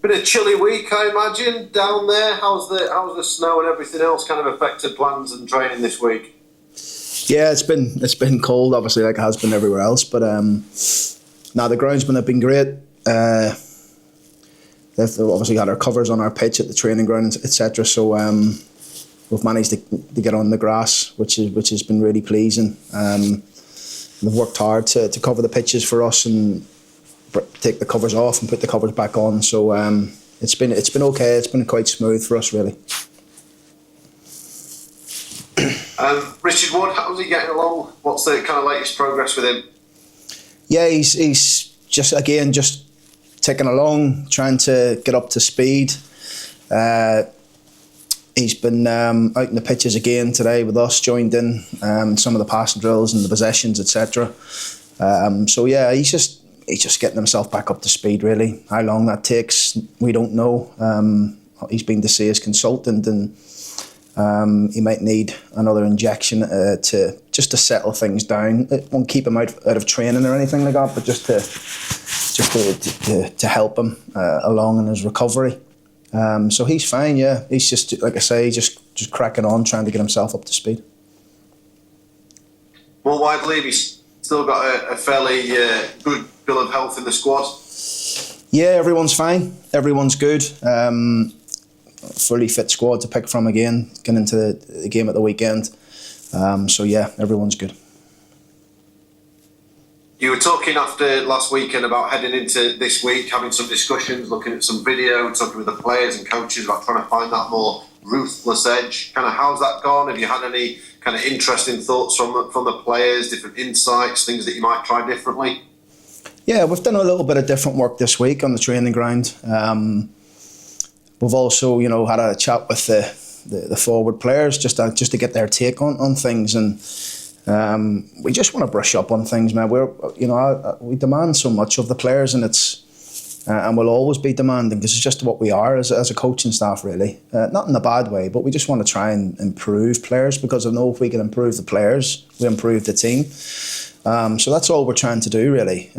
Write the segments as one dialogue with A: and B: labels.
A: Been a chilly week, I imagine, down there. How's the snow and everything else kind of affected plans and training this week?
B: Yeah, it's been cold, obviously, like it has been everywhere else. But the groundsmen have been great. They've obviously got our covers on our pitch at the training ground, etc. So we've managed to get on the grass, which has been really pleasing. They've worked hard to cover the pitches for us and take the covers off and put the covers back on. So it's been okay. It's been quite smooth for us, really.
A: Richard Wood, how's he getting along? What's the kind of latest progress with him?
B: Yeah, he's just ticking along, trying to get up to speed. He's been out in the pitches again today with us, joined in some of the passing drills and the possessions, etc. So yeah, he's just getting himself back up to speed, really. How long that takes, we don't know. He's been to see his consultant, and he might need another injection to settle things down. It won't keep him out of training or anything like that, but just to help him along in his recovery. So he's fine. Yeah, he's just, like I say, just cracking on, trying to get himself up to speed.
A: More widely, he's still got a fairly good bill of health in the squad.
B: Yeah, everyone's fine. Everyone's good. Fully fit squad to pick from again, getting into the game at the weekend. So yeah, everyone's good.
A: You were talking after last weekend about heading into this week, having some discussions, looking at some video, talking with the players and coaches about trying to find that more ruthless edge. Kind of how's that gone? Have you had any kind of interesting thoughts from the players, different insights, things that you might try differently?
B: Yeah, we've done a little bit of different work this week on the training ground. We've also, had a chat with the forward players just to get their take on things, and we just want to brush up on things, man. We demand so much of the players, and and we'll always be demanding because it's just what we are as a coaching staff, really. Not in a bad way, but we just want to try and improve players, because I know if we can improve the players, we improve the team. So that's all we're trying to do, really.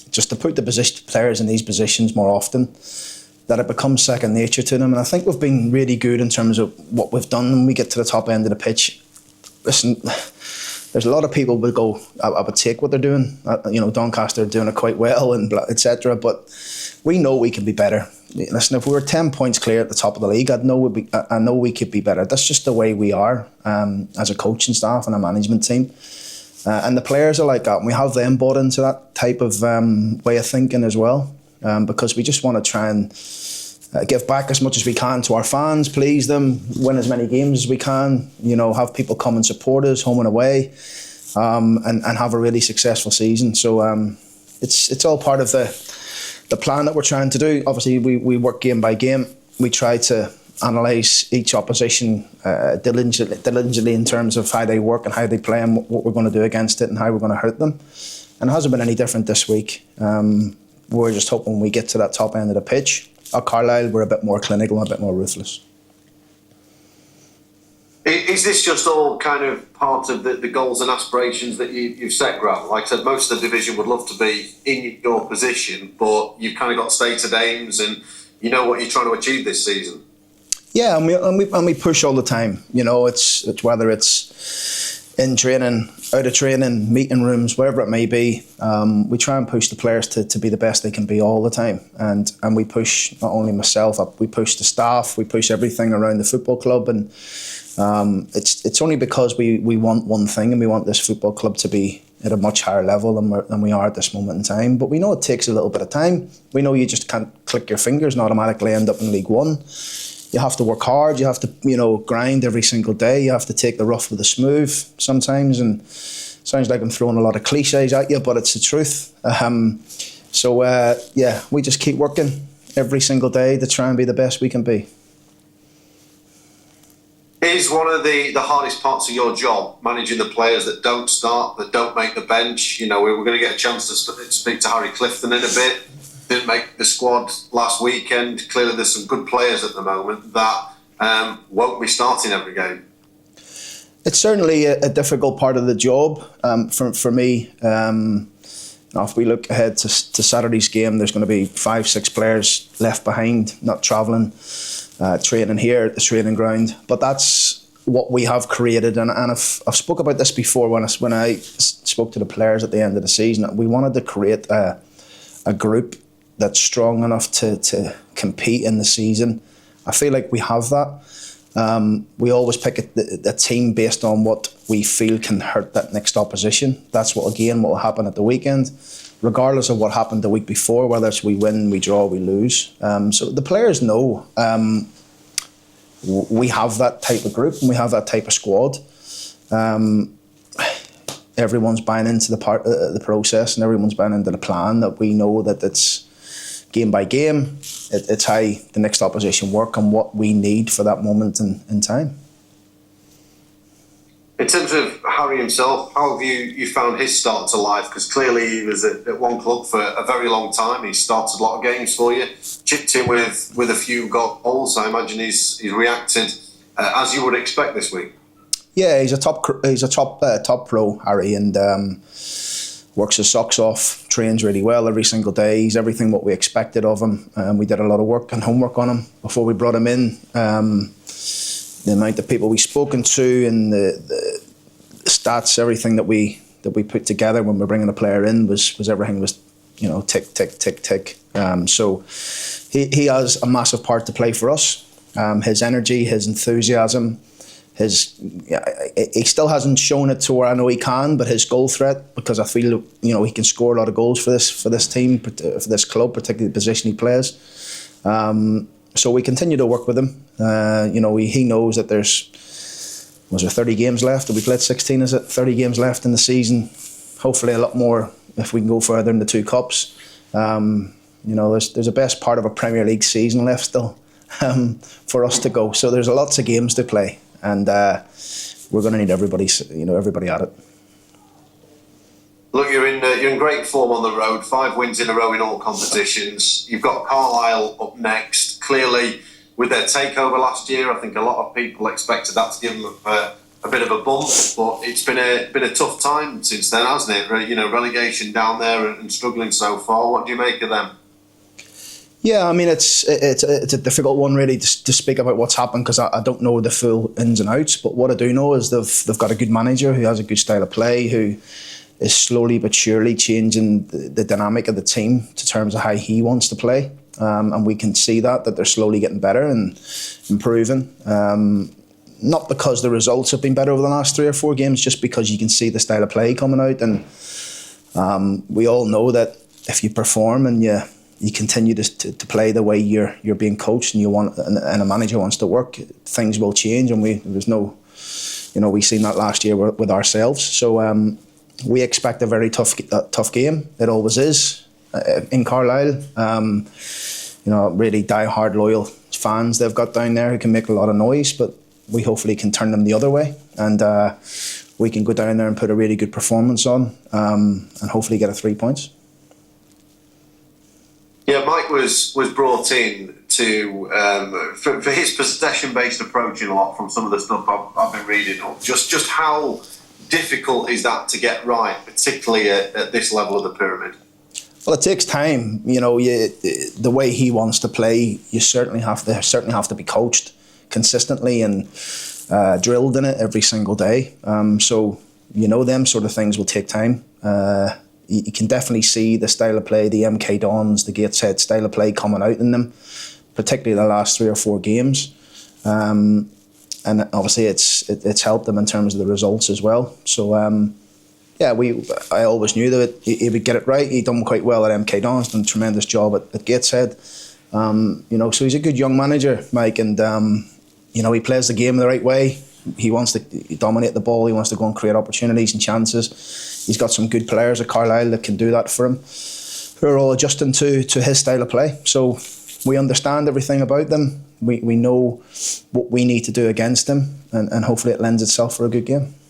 B: Just to put the players in these positions more often, that it becomes second nature to them. And I think we've been really good in terms of what we've done when we get to the top end of the pitch. Listen, there's a lot of people would go, I would take what they're doing. Doncaster are doing it quite well, and etc. But we know we can be better. Listen, if we were 10 points clear at the top of the league, I know we could be better. That's just the way we are as a coaching staff and a management team. And the players are like that, and we have them bought into that type of way of thinking as well, because we just want to try and give back as much as we can to our fans, please them, win as many games as we can, have people come and support us home and away, and have a really successful season. So it's all part of the plan that we're trying to do. Obviously, we work game by game. We try to analyse each opposition diligently in terms of how they work and how they play and what we're going to do against it and how we're going to hurt them. And it hasn't been any different this week. We're just hoping we get to that top end of the pitch. At Carlisle, we're a bit more clinical and a bit more ruthless.
A: Is this just all kind of part of the goals and aspirations that you've set, Grant? Like I said, most of the division would love to be in your position, but you've kind of got stated aims and you know what you're trying to achieve this season.
B: Yeah, and we push all the time. It's whether it's in training, out of training, meeting rooms, wherever it may be. We try and push the players to be the best they can be all the time, and we push not only myself, we push the staff, we push everything around the football club, and it's only because we want one thing, and we want this football club to be at a much higher level than we are at this moment in time. But we know it takes a little bit of time. We know you just can't click your fingers and automatically end up in League One. You have to work hard, you have to, grind every single day, you have to take the rough with the smooth sometimes, and sounds like I'm throwing a lot of cliches at you, but it's the truth. We just keep working every single day to try and be the best we can be.
A: Is one of the hardest parts of your job managing the players that don't start, that don't make the bench? We were going to get a chance to speak to Harry Clifton in a bit. Didn't make the squad last weekend. Clearly there's some good players at the moment that won't be starting every game. It's
B: certainly a difficult part of the job for me. Now, if we look ahead to Saturday's game, there's going to be 5-6 players left behind, not travelling, training here at the training ground. But that's what we have created, and I've spoke about this before when I spoke to the players at the end of the season. We wanted to create a group that's strong enough to compete in the season. I feel like we have that. We always pick a team based on what we feel can hurt that next opposition. That's what will happen at the weekend, regardless of what happened the week before, whether it's we win, we draw, we lose. So the players know we have that type of group and we have that type of squad. Everyone's buying into the process, and everyone's buying into the plan, that we know that it's game by game. It's how the next opposition work and what we need for that moment in time.
A: In terms of Harry himself, how have you found his start to life? Because clearly he was at one club for a very long time. He started a lot of games for you, chipped in with a few goals. I imagine he's reacted as you would expect this week.
B: Yeah, he's a top pro, Harry, and works his socks off, trains really well every single day. He's everything what we expected of him. We did a lot of work and homework on him before we brought him in. The amount of people we've spoken to and the stats, everything that we put together when we're bringing a player in was everything was, tick, tick, tick, tick. So he has a massive part to play for us. His energy, his enthusiasm, he still hasn't shown it to where I know he can, but his goal threat, because I feel he can score a lot of goals for this team, for this club, particularly the position he plays. So we continue to work with him. He knows that there's 30 games left. Have we played 16? Is it 30 games left in the season? Hopefully a lot more if we can go further in the 2 cups. There's a best part of a Premier League season left still for us to go. So there's lots of games to play, and we're going to need everybody at it.
A: Look, you're in great form on the road. 5 wins in a row in all competitions. You've got Carlisle up next. Clearly, with their takeover last year, I think a lot of people expected that to give them a bit of a bump. But it's been a tough time since then, hasn't it? Relegation down there and struggling so far. What do you make of them?
B: Yeah, I mean it's a difficult one really to speak about what's happened, because I don't know the full ins and outs. But what I do know is they've got a good manager who has a good style of play, who is slowly but surely changing the dynamic of the team to terms of how he wants to play. And we can see that they're slowly getting better and improving. Not because the results have been better over the last 3 or 4 games, just because you can see the style of play coming out. And we all know that if you perform and you continue to play the way you're being coached and a manager wants to work, things will change. And we've seen that last year with ourselves. So we expect a very tough game. It always is in Carlisle. Really die-hard loyal fans they've got down there who can make a lot of noise, but we hopefully can turn them the other way, and we can go down there and put a really good performance on, and hopefully get 3 points.
A: Yeah, Mike was brought in to for his possession-based approach in a lot from some of the stuff I've been reading. Just how difficult is that to get right, particularly at this level of the pyramid?
B: Well, it takes time. The way he wants to play, you certainly have to be coached consistently and drilled in it every single day. So them sort of things will take time. You can definitely see the style of play, the MK Dons, the Gateshead style of play coming out in them, particularly the last 3 or 4 games. And obviously it's helped them in terms of the results as well. So I always knew that he would get it right. He done quite well at MK Dons, done a tremendous job at Gateshead. So he's a good young manager, Mike, and he plays the game the right way. He wants to dominate the ball. He wants to go and create opportunities and chances. He's got some good players at Carlisle that can do that for him, who are all adjusting to his style of play. So we understand everything about them. We know what we need to do against them, and hopefully it lends itself for a good game.